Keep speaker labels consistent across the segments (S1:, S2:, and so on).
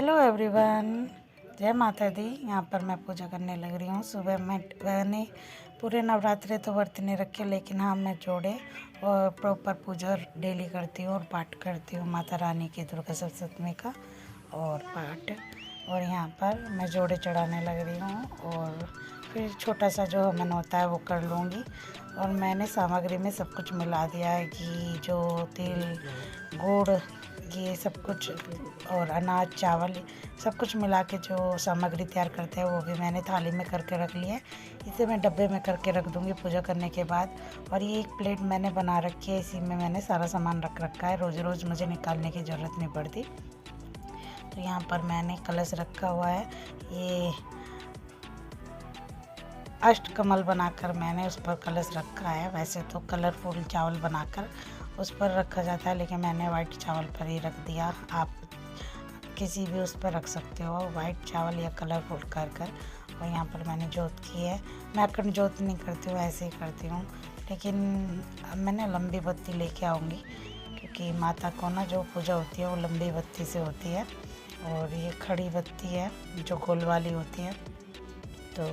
S1: Hello everyone, जय माता दी। यहाँ पर मैं पूजा करने लग रही हूँ। सुबह मैंने पूरे नवरात्रे तो व्रत नहीं रखे, लेकिन हाँ मैं जोड़े और प्रॉपर पूजा डेली करती हूँ और पाठ करती हूँ माता रानी की दुर्गा सप्तमी का और पाठ। और यहाँ पर मैं जोड़े चढ़ाने लग रही हूँ और फिर छोटा सा जो हवन होता है वो कर लूँगी। और मैंने सामग्री में सब कुछ मिला दिया है, घी, जो तिल, गुड़, ये सब कुछ और अनाज, चावल, सब कुछ मिला के जो सामग्री तैयार करते हैं वो भी मैंने थाली में करके रख लिया है। इसे मैं डब्बे में करके रख दूँगी पूजा करने के बाद। और ये एक प्लेट मैंने बना रखी है, इसी में मैंने सारा सामान रख रखा है, रोज़ रोज़ मुझे निकालने की ज़रूरत नहीं पड़ती। तो यहाँ पर मैंने कलश रखा हुआ है, ये अष्टकमल बनाकर मैंने उस पर कलश रखा है। वैसे तो कलरफुल चावल बनाकर उस पर रखा जाता है, लेकिन मैंने वाइट चावल पर ही रख दिया। आप किसी भी उस पर रख सकते हो, वाइट चावल या कलरफुल कर कर। और यहाँ पर मैंने जोत की है। मैं अखंड जोत नहीं करती हूँ, ऐसे ही करती हूँ, लेकिन मैंने लंबी बत्ती लेके आऊँगी, क्योंकि माता को ना जो पूजा होती है वो लंबी बत्ती से होती है। और ये खड़ी बत्ती है जो गोल वाली होती है, तो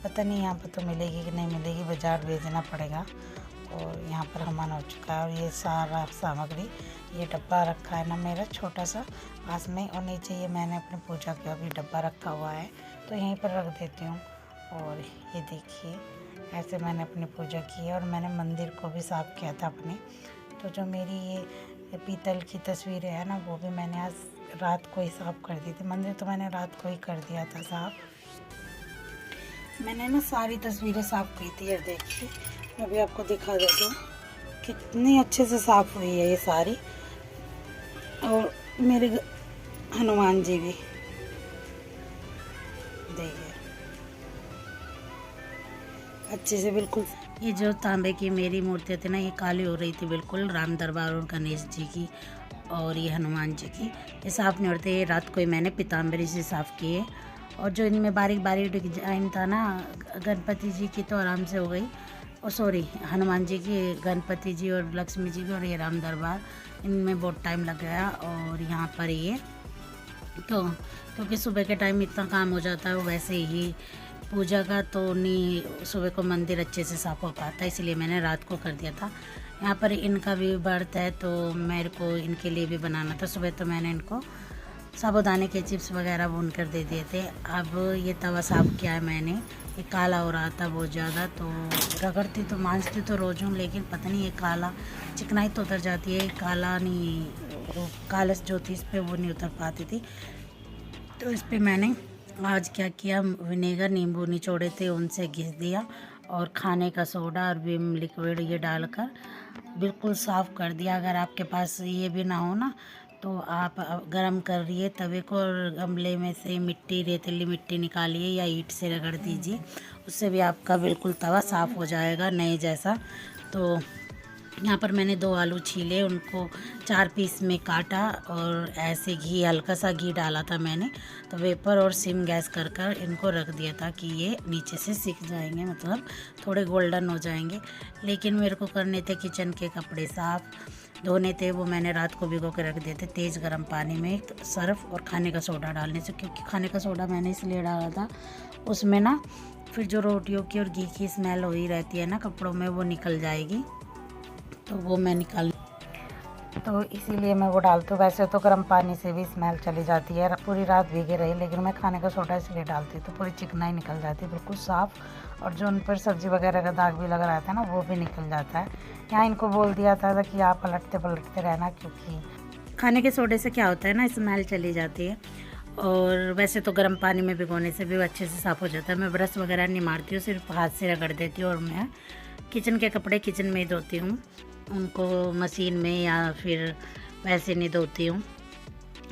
S1: पता नहीं यहाँ पर तो मिलेगी कि नहीं मिलेगी, बाज़ार भेजना पड़ेगा। और यहाँ पर हवन हो चुका है। और ये सारा सामग्री, ये डब्बा रखा है ना मेरा छोटा सा पास में, और नीचे ये मैंने अपनी पूजा का भी डब्बा रखा हुआ है, तो यहीं पर रख देती हूँ। और ये देखिए, ऐसे मैंने अपनी पूजा की है। और मैंने मंदिर को भी साफ़ किया था अपने। तो जो मेरी ये पीतल की तस्वीरें है ना, वो भी मैंने आज रात को ही साफ़ कर दी थी। मंदिर तो मैंने रात को ही कर दिया था साफ़। मैंने ना सारी तस्वीरें साफ़ की थी। और देखिए, मैं भी आपको दिखा देती हूँ कितनी अच्छे से साफ़ हुई है ये सारी। और मेरे हनुमान जी भी देखिए अच्छे से बिल्कुल। ये जो तांबे की मेरी मूर्तियाँ थी ना, ये काली हो रही थी बिल्कुल, राम दरबार और गणेश जी की और ये हनुमान जी की, ये साफ़ नहीं होते। ये रात को ही मैंने पीताम्बरी से साफ़ किए। और जो इनमें बारीक बारीक डिजाइन था ना, गणपति जी की तो आराम से हो गई, और सॉरी हनुमान जी की, गणपति जी और लक्ष्मी जी की, और ये राम दरबार, इनमें बहुत टाइम लग गया। और यहाँ पर ये तो क्योंकि सुबह के टाइम इतना काम हो जाता है, वो वैसे ही पूजा का तो नहीं, सुबह को मंदिर अच्छे से साफ़ हो पाता, इसलिए मैंने रात को कर दिया था। यहाँ पर इनका भी व्रत है, तो मेरे को इनके लिए भी बनाना था। सुबह तो मैंने इनको साबूदाने के चिप्स वगैरह भून कर दे दिए थे। अब ये तवा साफ़ किया है मैंने, ये काला हो रहा था बहुत ज़्यादा, तो रगड़ती तो मांजती तो रोज़ हूँ, लेकिन पता नहीं ये काला चिकनाई तो उतर जाती है, काला नहीं, वो कालस जो थी इस पर वो नहीं उतर पाती थी। तो इस पर मैंने आज क्या किया, विनेगर नींबू निचोड़े थे उनसे घिस दिया, और खाने का सोडा और विम लिक्विड ये डालकर बिल्कुल साफ़ कर दिया। अगर आपके पास ये भी ना हो ना, तो आप गरम कर रही तवे को, और गमले में से मिट्टी, रेतीली मिट्टी निकालिए या ईंट से रगड़ दीजिए, उससे भी आपका बिल्कुल तवा साफ़ हो जाएगा नए जैसा। तो यहाँ पर मैंने 2 आलू छीले, उनको 4 पीस में काटा, और ऐसे घी, हल्का सा घी डाला था मैंने, तो वेपर और सिम गैस कर कर इनको रख दिया था कि ये नीचे से सिक जाएंगे, मतलब थोड़े गोल्डन हो जाएंगे। लेकिन मेरे को करने थे किचन के कपड़े साफ़, धोने थे, वो मैंने रात को भिगो के रख दिए थे तेज़ गर्म पानी में सर्फ और खाने का सोडा डालने से, क्योंकि खाने का सोडा मैंने इसलिए डाला था, उसमें ना फिर जो रोटियों की और घी की स्मेल हो ही रहती है ना कपड़ों में, वो निकल जाएगी, तो वो मैं निकाल, तो इसीलिए मैं वो डालती हूँ। वैसे तो गर्म पानी से भी स्मेल चली जाती है, पूरी रात भीगे रही, लेकिन मैं खाने का सोडा इसलिए डालती हूँ, तो पूरी चिकनाई निकल जाती है बिल्कुल साफ़। और जो उन पर सब्ज़ी वगैरह का दाग भी लग रहा था ना, वो भी निकल जाता है। यहाँ इनको बोल दिया था कि आप पलटते पलटते रहना, क्योंकि खाने के सोडे से क्या होता है ना, स्मेल चली जाती है। और वैसे तो गर्म पानी में भिगोने से भी अच्छे से साफ़ हो जाता है। मैं ब्रश वगैरह नहीं मारती हूँ, सिर्फ हाथ से रगड़ देती हूँ। और मैं किचन के कपड़े किचन में ही धोती हूँ, उनको मशीन में या फिर वैसे नहीं धोती हूँ।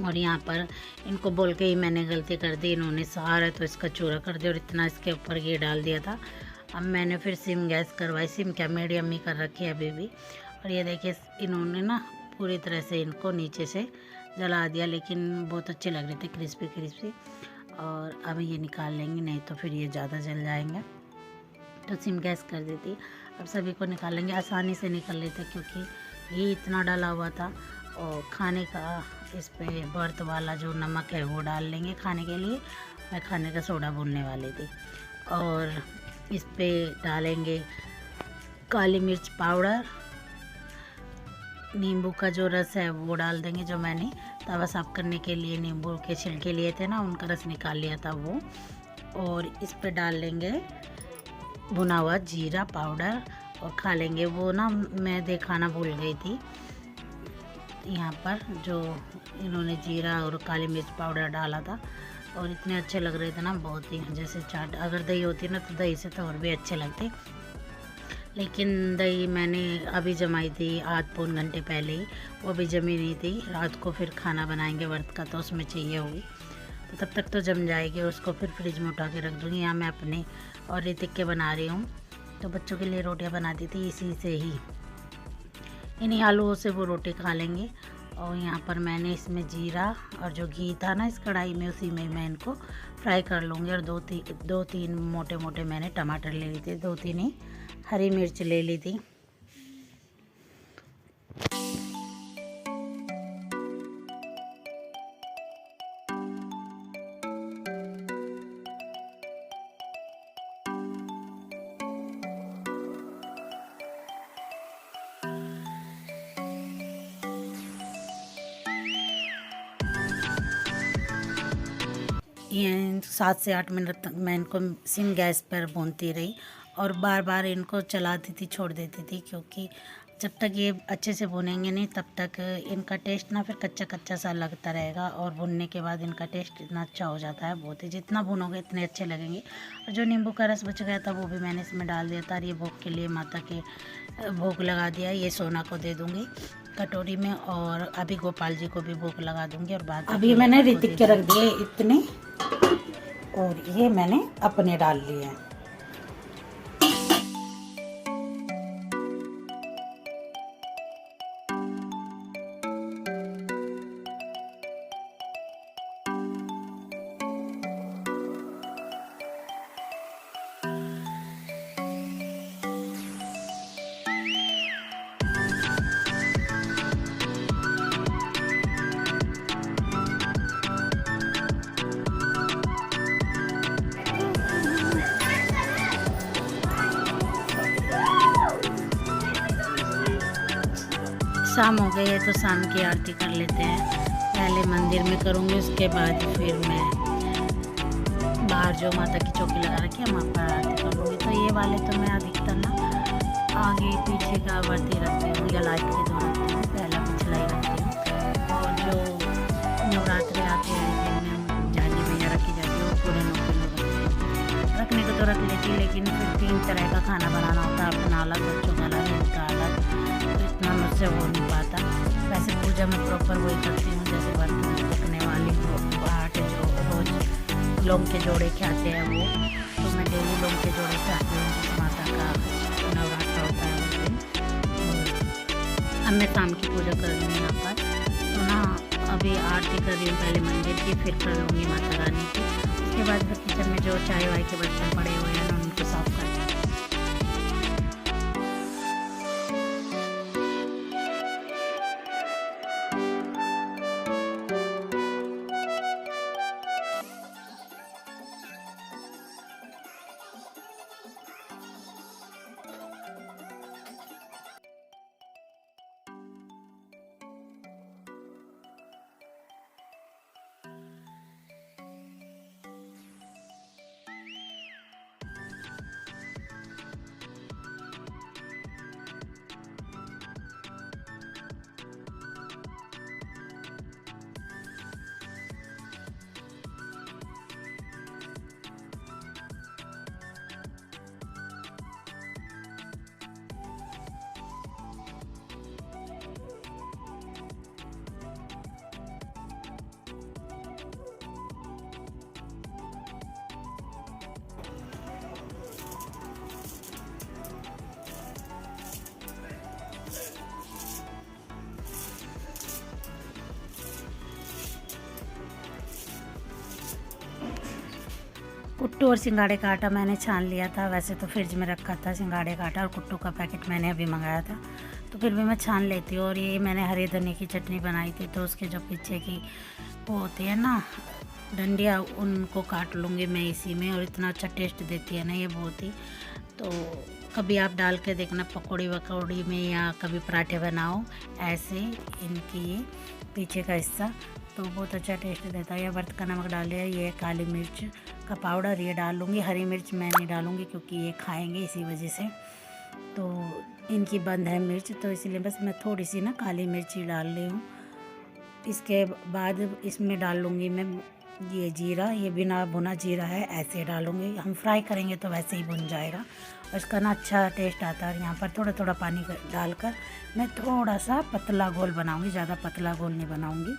S1: और यहाँ पर इनको बोल के ही मैंने गलती कर दी, इन्होंने सारा तो इसका चूरा कर दिया, और इतना इसके ऊपर घी डाल दिया था। अब मैंने फिर सिम गैस करवाई, सिम क्या मीडियम ही कर रखी है अभी भी। और ये देखिए, इन्होंने ना पूरी तरह से इनको नीचे से जला दिया, लेकिन बहुत अच्छे लग रहे थे, क्रिस्पी क्रिस्पी। और अब ये निकाल लेंगे, नहीं तो फिर ये ज़्यादा जल जाएंगे, तो सिम गैस कर देती। अब सभी को निकालेंगे, आसानी से निकल लेते, क्योंकि घी इतना डाला हुआ था। और खाने का इस पे बर्थ वाला जो नमक है वो डाल लेंगे खाने के लिए। मैं खाने का सोडा भूनने वाली थी। और इस पे डालेंगे काली मिर्च पाउडर, नींबू का जो रस है वो डाल देंगे, जो मैंने तवा साफ़ करने के लिए नींबू के छिलके लिए थे ना, उनका रस निकाल लिया था वो। और इस पे डाल लेंगे भुना हुआ जीरा पाउडर और खा लेंगे। वो ना मैं दिखाना भूल गई थी, यहाँ पर जो इन्होंने जीरा और काली मिर्च पाउडर डाला था और इतने अच्छे लग रहे थे ना, बहुत ही जैसे चाट। अगर दही होती ना तो दही से तो और भी अच्छे लगते, लेकिन दही मैंने अभी जमाई थी आध पौन घंटे पहले ही, वो अभी जमी नहीं थी। रात को फिर खाना बनाएंगे व्रत का तो उसमें चाहिए होगी, तो तब तक तो जम जाएगी। उसको फिर फ्रिज में उठा के रख दूँगी। यहाँ मैं अपने और ऋतिक के बना रही हूँ, तो बच्चों के लिए रोटियाँ बनाती थी, इसी से ही इन्हीं आलूओं से वो रोटी खा लेंगे। और यहाँ पर मैंने इसमें जीरा और जो घी था ना इस कढ़ाई में, उसी में मैं इनको फ्राई कर लूँगी। और दो तीन मोटे मोटे मैंने टमाटर ले लिए थे, 2-3 ही हरी मिर्च ले ली थी। ये 7 से 8 मिनट तक मैं इनको सिम गैस पर भूनती रही और बार बार इनको चलाती थी, छोड़ देती थी, क्योंकि जब तक ये अच्छे से भुनेंगे नहीं तब तक इनका टेस्ट ना फिर कच्चा कच्चा सा लगता रहेगा। और भुनने के बाद इनका टेस्ट इतना अच्छा हो जाता है, बहुत ही जितना भुनोगे इतने अच्छे लगेंगे। और जो नींबू का रस बच गया था वो भी मैंने इसमें डाल दिया था। और ये भोग के लिए माता के भोग लगा दिया। ये सोना को दे दूँगी कटोरी में, और अभी गोपाल जी को भी भोग लगा दूँगी। और बाद अभी मैंने ऋतिक के रख दिए इतने, और ये मैंने अपने डाल लिए हैं। शाम हो गई है तो शाम की आरती कर लेते हैं। पहले मंदिर में करूँगी, उसके बाद फिर मैं बाहर जो माता की चौकी लगा रखी है वहाँ पर आरती करूँगी। तो ये वाले तो मैं अधिकतर ना आगे पीछे का आरती रखती हूँ या लाइट के दो रखती हूँ, पहला पिछला ही रखती हूँ। और जो नवरात्रि आते हैं जिनमें झांझी मैया रखी जाती है वो पूरे 9 किलो रखने को तो रख लेती, लेकिन फिर 3 तरह का खाना बनाना होता है, अपना अलग, बच्चों का अलग, इनका अलग, तो इतना मुझसे हो नहीं पाता। वैसे पूजा में प्रॉपर वही करती हूँ, जैसे बर्तन पकने वाली 8 जो रोज लौंग के जोड़े खाते हैं वो, तो मैं डेली लौंग के जोड़े खाती हूँ जिस माता का नवरात्र होता है उस दिन। अब मैं शाम की पूजा कर रही हूँ यहाँ पर, तो ना अभी आरती कर रही हूँ पहले मंदिर की, फिर कर लूँगी माता रानी की। उसके बाद फिर किचन में जो चाय वाय के बर्तन पड़े हुए हैं ना उनको साफ कर कुट्टू और सिंगाड़े का आटा मैंने छान लिया था। वैसे तो फ्रिज में रखा था सिंगाड़े का आटा, और कुट्टू का पैकेट मैंने अभी मंगाया था, तो फिर भी मैं छान लेती हूँ। और ये मैंने हरे धनिया की चटनी बनाई थी, तो उसके जो पीछे की वो होती है ना डंडियाँ, उनको काट लूँगी मैं इसी में, और इतना अच्छा टेस्ट देती है ना ये बहुत ही। तो कभी आप डाल के देखना पकौड़ी वकौड़ी में, या कभी पराठे बनाओ ऐसे इनकी ये पीछे का हिस्सा, तो बहुत अच्छा टेस्ट देता है। यह बर्त का नमक डाल लिया, ये काली मिर्च का पाउडर ये डाल लूँगी। हरी मिर्च मैं नहीं डालूँगी क्योंकि ये खाएंगे इसी वजह से, तो इनकी बंद है मिर्च, तो इसलिए बस मैं थोड़ी सी ना काली मिर्च ही डाल रही हूँ। इसके बाद इसमें डाल लूँगी मैं ये जीरा, ये बिना भुना जीरा है, ऐसे डालूँगी। हम फ्राई करेंगे तो वैसे ही भुन जाएगा और इसका ना अच्छा टेस्ट आता है। यहाँ पर थोड़ा थोड़ा पानी डालकर मैं थोड़ा सा पतला घोल बनाऊँगी, ज़्यादा पतला घोल नहीं बनाऊँगी,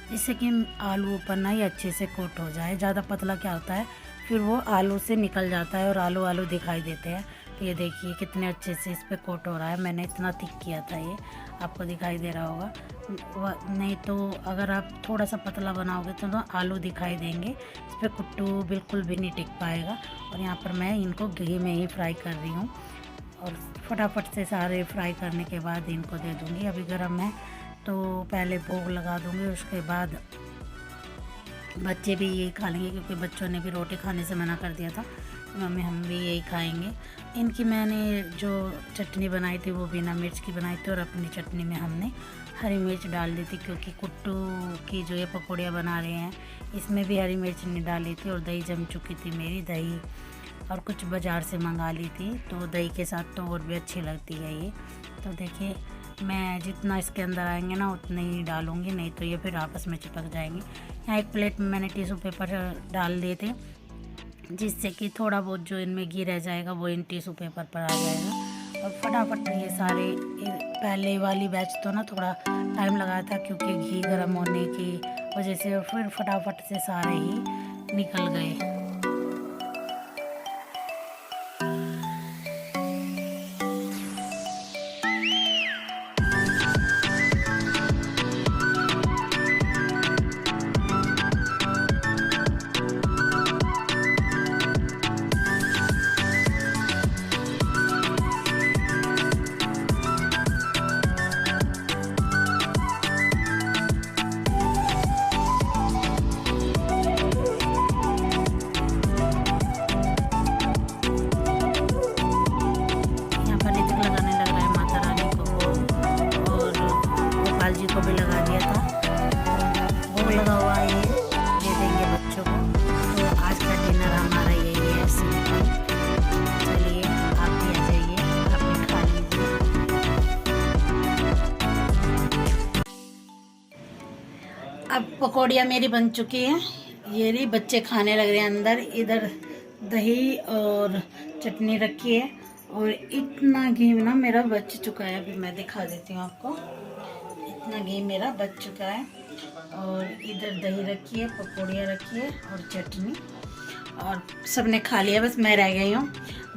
S1: जिससे कि आलू ऊपर ना ये अच्छे से कोट हो जाए। ज़्यादा पतला क्या होता है फिर वो आलू से निकल जाता है और आलू आलू दिखाई देते हैं। तो ये देखिए कितने अच्छे से इस पर कोट हो रहा है। मैंने इतना थिक किया था, ये आपको दिखाई दे रहा होगा। नहीं तो अगर आप थोड़ा सा पतला बनाओगे तो आलू दिखाई देंगे, इस पर कुट्टू बिल्कुल भी नहीं टिक पाएगा। और यहाँ पर मैं इनको घी में ही फ्राई कर रही हूँ, और फटाफट से सारे फ्राई करने के बाद इनको दे दूँगी। अभी गर्म है तो पहले भोग लगा दूँगी, उसके बाद बच्चे भी यही खा लेंगे, क्योंकि बच्चों ने भी रोटी खाने से मना कर दिया था। मम्मी हम भी यही खाएंगे। इनकी मैंने जो चटनी बनाई थी वो बिना मिर्च की बनाई थी, और अपनी चटनी में हमने हरी मिर्च डाल दी थी, क्योंकि कुट्टू की जो ये पकौड़ियाँ बना रहे हैं इसमें भी हरी मिर्च नहीं डाली थी। और दही जम चुकी थी मेरी, दही और कुछ बाज़ार से मंगा ली थी, तो दही के साथ तो और भी अच्छी लगती है ये। तो देखिए मैं जितना इसके अंदर आएंगे ना उतने ही डालूँगी, नहीं तो ये फिर आपस में चिपक जाएंगे। यहाँ एक प्लेट में मैंने टिश्यू पेपर डाल दिए थे, जिससे कि थोड़ा बहुत जो इनमें घी रह जाएगा वो इन टिश्यू पेपर पर आ जाएगा। और फटाफट ये सारे पहले वाली बैच तो ना थोड़ा टाइम लगा था, क्योंकि घी गर्म होने की वजह से, और फिर फटाफट से सारे ही निकल गए। जी को भी लगा दिया था, वो लगा हुआ है, ये दे देंगे बच्चों को। तो आज का डिनर हमारा यही है, सिंपल। चलिए आप भी आ जाइए, आप भी खा लीजिए। अब पकौड़ियाँ मेरी बन चुकी हैं, ये रही, बच्चे खाने लग रहे हैं अंदर। इधर दही और चटनी रखी है, और इतना घी ना मेरा बच चुका है। अभी मैं दिखा देती हूँ आपको, इतना घी मेरा बच चुका है। और इधर दही रखी है, पकौड़ियाँ रखी है और चटनी, और सबने खा लिया, बस मैं रह गई हूँ।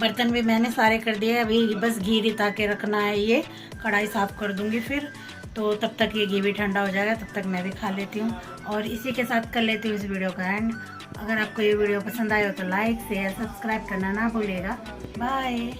S1: बर्तन भी मैंने सारे कर दिए, अभी बस घी रिता के रखना है, ये कढ़ाई साफ़ कर दूँगी फिर, तो तब तक ये घी भी ठंडा हो जाएगा, तब तक मैं भी खा लेती हूँ। और इसी के साथ कर लेती हूँ इस वीडियो का एंड। अगर आपको ये वीडियो पसंद आए हो तो लाइक शेयर सब्सक्राइब करना ना भूलिएगा। बाय।